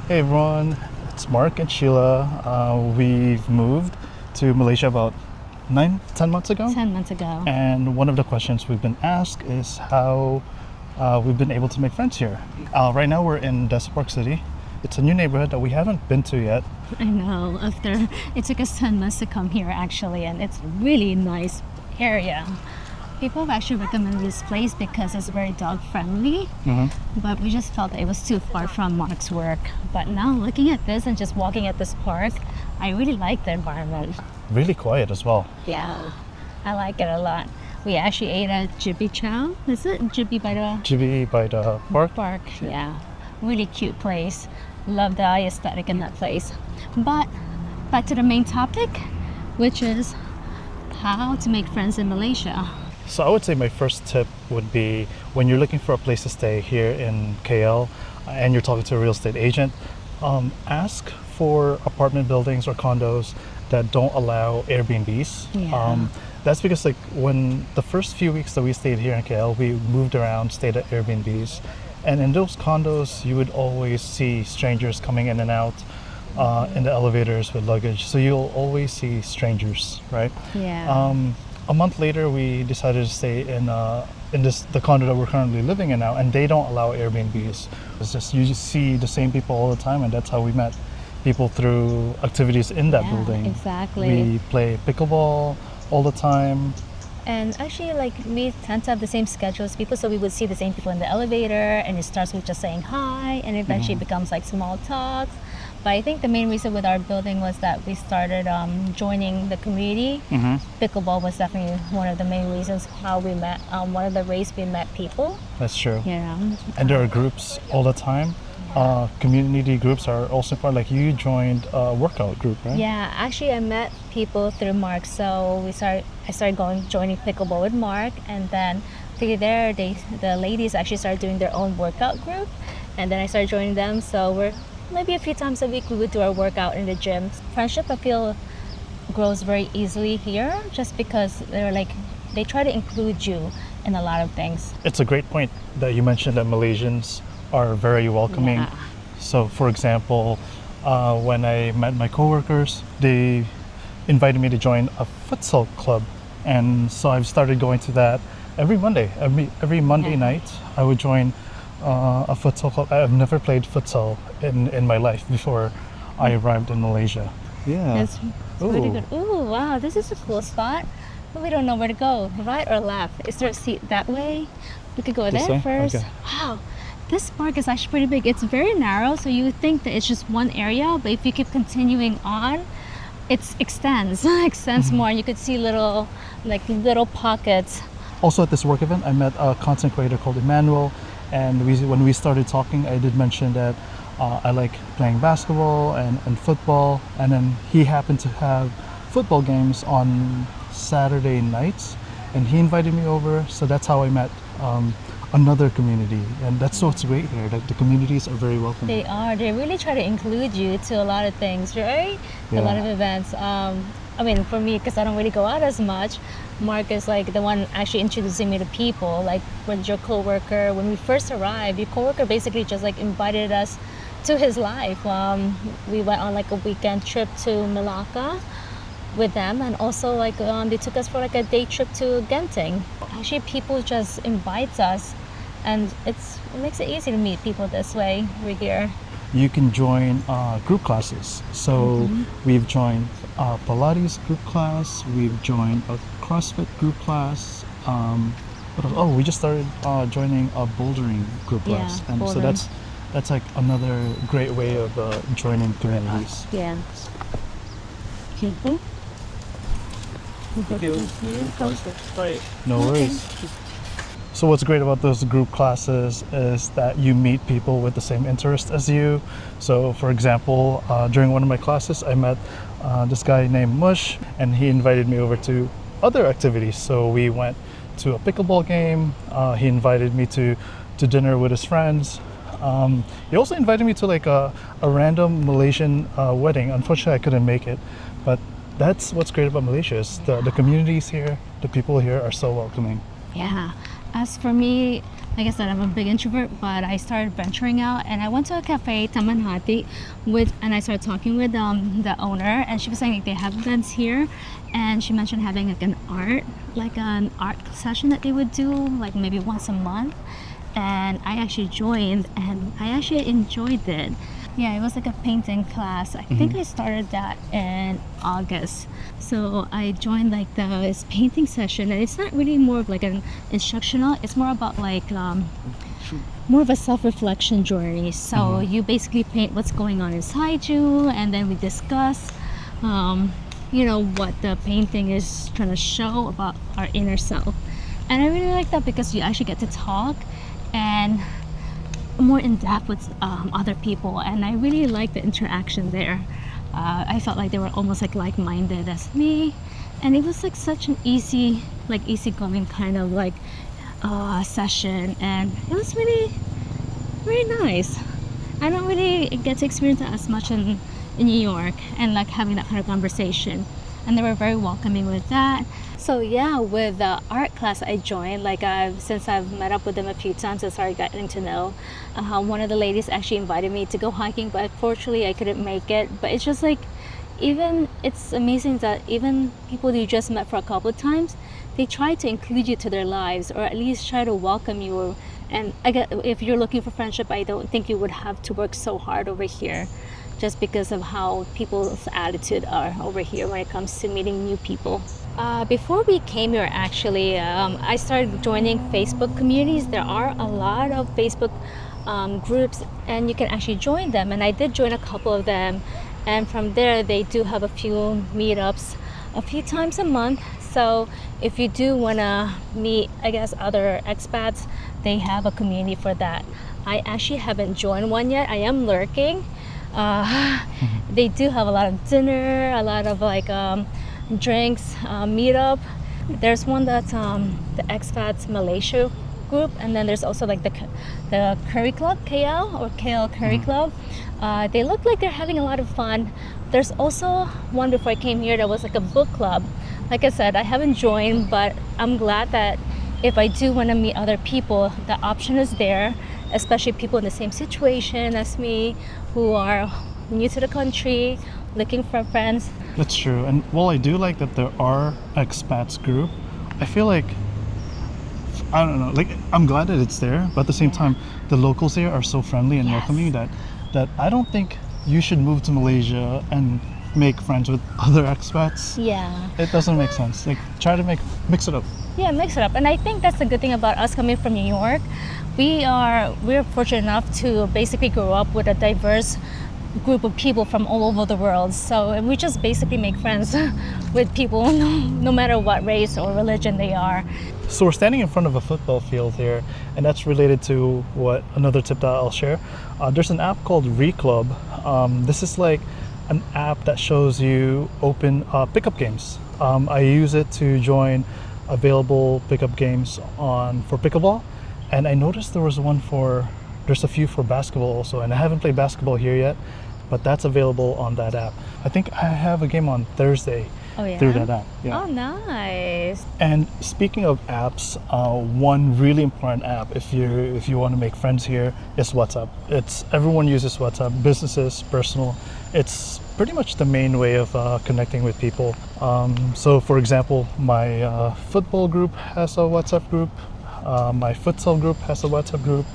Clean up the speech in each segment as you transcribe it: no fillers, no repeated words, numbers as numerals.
Hey everyone, it's Mark and Sheila. We've moved to Malaysia about 10 months ago. 10 months ago. And one of the questions we've been asked is how we've been able to make friends here. Right now we're in Desa Park City. It's a new neighborhood that we haven't been to yet. I know, it took us 10 months to come here actually, and it's a really nice area. People have actually recommended this place because it's very dog friendly, but we just felt that it was too far from Mark's work. But now looking at this and just walking at this park, I really like the environment. Really quiet as well. Yeah, I like it a lot. We actually ate at Jibi Chow. Is it Jibi by the GB by the park. park? Yeah, really cute place. Love the aesthetic in that place. But back to the main topic, which is how to make friends in Malaysia. So I would say my first tip would be when you're looking for a place to stay here in KL and you're talking to a real estate agent, ask for apartment buildings or condos that don't allow Airbnbs. Yeah. That's because like when the first few weeks that we stayed here in KL, we moved around, stayed at Airbnbs, and in those condos you would always see strangers coming in and out in the elevators with luggage. So you'll always see strangers, right? Yeah. A month later, we decided to stay in the condo that we're currently living in now, and they don't allow Airbnbs. It's just you just see the same people all the time, and that's how we met people through activities in that building. Exactly. We play pickleball all the time. And actually, like, we tend to have the same schedule as people, so we would see the same people in the elevator, and it starts with just saying hi, and eventually becomes like small talks. But I think the main reason with our building was that we started joining the community. Pickleball was definitely one of the main reasons how we met, one of the ways we met people. That's true. Yeah. And there are groups all the time. Community groups are also part. Like you joined a workout group, right? Yeah, actually, I met people through Mark. So I started joining pickleball with Mark, and then through there, the ladies actually started doing their own workout group, and then I started joining them. So we're maybe a few times a week we would do our workout in the gym. Friendship, I feel, grows very easily here, just because they try to include you in a lot of things. It's a great point that you mentioned that Malaysians are very welcoming. Yeah. So, for example, when I met my coworkers, they invited me to join a futsal club, and so I've started going to that every Monday. Every Monday night, I would join a futsal club. I've never played futsal in my life before I arrived in Malaysia. Yeah. It's pretty good. Ooh, wow, this is a cool spot. But we don't know where to go, right or left. Is there a seat that way? We could go This there way? first. Okay. Wow, this park is actually pretty big. It's very narrow, so you would think that it's just one area, but if you keep continuing on, it extends more. You could see little pockets. Also at this work event, I met a content creator called Emmanuel, and when we started talking, I did mention that I like playing basketball and football, and then he happened to have football games on Saturday nights, and he invited me over, so that's how I met another community, and that's what's great here, that the communities are very welcoming. They really try to include you to a lot of things, right? A lot of events. I mean, for me, because I don't really go out as much, Mark is like the one actually introducing me to people. Like with your coworker, when we first arrived, your coworker basically just like invited us to his life. We went on like a weekend trip to Malacca with them, and also like they took us for like a day trip to Genting. Actually, people just invite us, and it makes it easy to meet people this way. We're here. You can join group classes. So we've joined Pilates group class, we've joined a CrossFit group class. What else? Oh, we just started joining a bouldering group class, and bouldering. so that's like another great way of joining communities. Yeah. No worries. So what's great about those group classes is that you meet people with the same interest as you. So for example, during one of my classes, I met this guy named Mush, and he invited me over to other activities. So we went to a pickleball game. He invited me to dinner with his friends. He also invited me to like a random Malaysian wedding. Unfortunately, I couldn't make it, but that's what's great about Malaysia is the communities here, the people here are so welcoming. Yeah. As for me, like I said, I'm a big introvert, but I started venturing out and I went to a cafe, Taman Hati, and I started talking with the owner, and she was saying like, they have events here, and she mentioned having like an art session that they would do like maybe once a month, and I actually joined and I actually enjoyed it. Yeah, it was like a painting class. I think I started that in August. So I joined like this painting session, and it's not really more of like an instructional, it's more about like more of a self-reflection journey. So you basically paint what's going on inside you, and then we discuss what the painting is trying to show about our inner self. And I really like that because you actually get to talk and more in depth with other people, and I really like the interaction there. I felt like they were almost like-minded as me, and it was like such an easygoing kind of like session, and it was really very nice. I don't really get to experience that as much in New York, and like having that kind of conversation, and they were very welcoming with that. So yeah, with the art class I joined, since I've met up with them a few times, I started getting to know. One of the ladies actually invited me to go hiking, but unfortunately I couldn't make it. But it's just like, it's amazing that even people you just met for a couple of times, they try to include you to their lives, or at least try to welcome you. And if you're looking for friendship, I don't think you would have to work so hard over here, just because of how people's attitude are over here when it comes to meeting new people. Before we came here, actually, I started joining Facebook communities. There are a lot of Facebook groups, and you can actually join them. And I did join a couple of them. And from there, they do have a few meetups a few times a month. So if you do want to meet, I guess, other expats, they have a community for that. I actually haven't joined one yet. I am lurking. They do have a lot of dinner, a lot of drinks, meetup. There's one that's the Expats Malaysia group, and then there's also like the Curry Club KL, or KL Curry Club. They look like they're having a lot of fun. There's also one before I came here that was like a book club. Like I said, I haven't joined, but I'm glad that if I do want to meet other people, the option is there, especially people in the same situation as me who are new to the country, looking for friends. That's true. And while I do like that there are expats group, I feel like, I don't know, like I'm glad that it's there, but at the same time, the locals here are so friendly and welcoming that I don't think you should move to Malaysia and make friends with other expats. Yeah. It doesn't make sense. Like, try to mix it up. Yeah, mix it up. And I think that's the good thing about us coming from New York. We're fortunate enough to basically grow up with a diverse group of people from all over the world. So we just basically make friends with people no matter what race or religion they are. So we're standing in front of a football field here, and that's related to another tip that I'll share. There's an app called Reclub. This is like an app that shows you open pickup games. I use it to join available pickup games for pickleball, and I noticed there's a few for basketball also, and I haven't played basketball here yet, but that's available on that app. I think I have a game on Thursday through that app. Yeah. Oh, nice. And speaking of apps, one really important app if you want to make friends here is WhatsApp. Everyone uses WhatsApp, businesses, personal. It's pretty much the main way of connecting with people. So for example, my football group has a WhatsApp group. My futsal group has a WhatsApp group.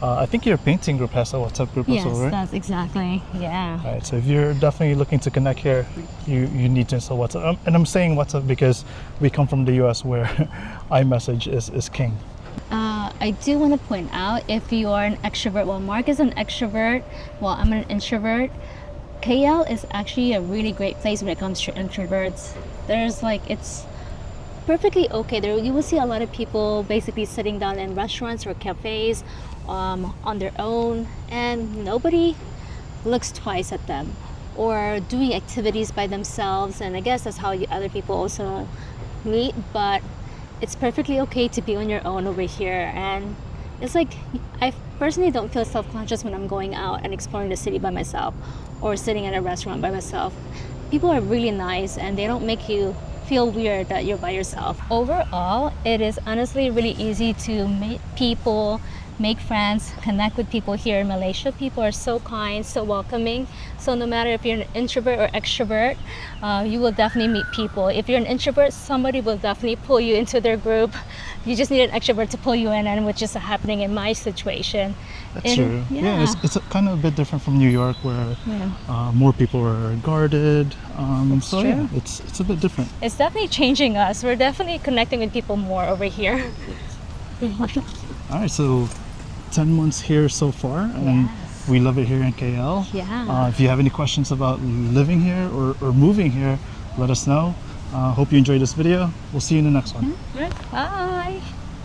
I think your painting group has a WhatsApp group yes, also, right? Yes, that's exactly, yeah. Right, so if you're definitely looking to connect here, you need to install WhatsApp. And I'm saying WhatsApp because we come from the US where iMessage is king. I do want to point out, if you are an extrovert, well, Mark is an extrovert, well, I'm an introvert, KL is actually a really great place when it comes to introverts. It's perfectly okay. There you will see a lot of people basically sitting down in restaurants or cafes on their own, and nobody looks twice at them, or doing activities by themselves, and I guess that's how other people also meet. But it's perfectly okay to be on your own over here, and it's like I personally don't feel self-conscious when I'm going out and exploring the city by myself or sitting at a restaurant by myself. People are really nice, and they don't make you feel weird that you're by yourself. Overall, it is honestly really easy to meet people, make friends, connect with people here in Malaysia. People are so kind, so welcoming. So no matter if you're an introvert or extrovert, you will definitely meet people. If you're an introvert, somebody will definitely pull you into their group. You just need an extrovert to pull you in, and which is happening in my situation. That's true. Yeah, it's kind of a bit different from New York, where more people are guarded. So true. yeah, it's a bit different. It's definitely changing us. We're definitely connecting with people more over here. All right, so 10 months here so far, and we love it here in KL. Yeah. If you have any questions about living here or moving here, let us know. Hope you enjoyed this video. We'll see you in the next one. Bye.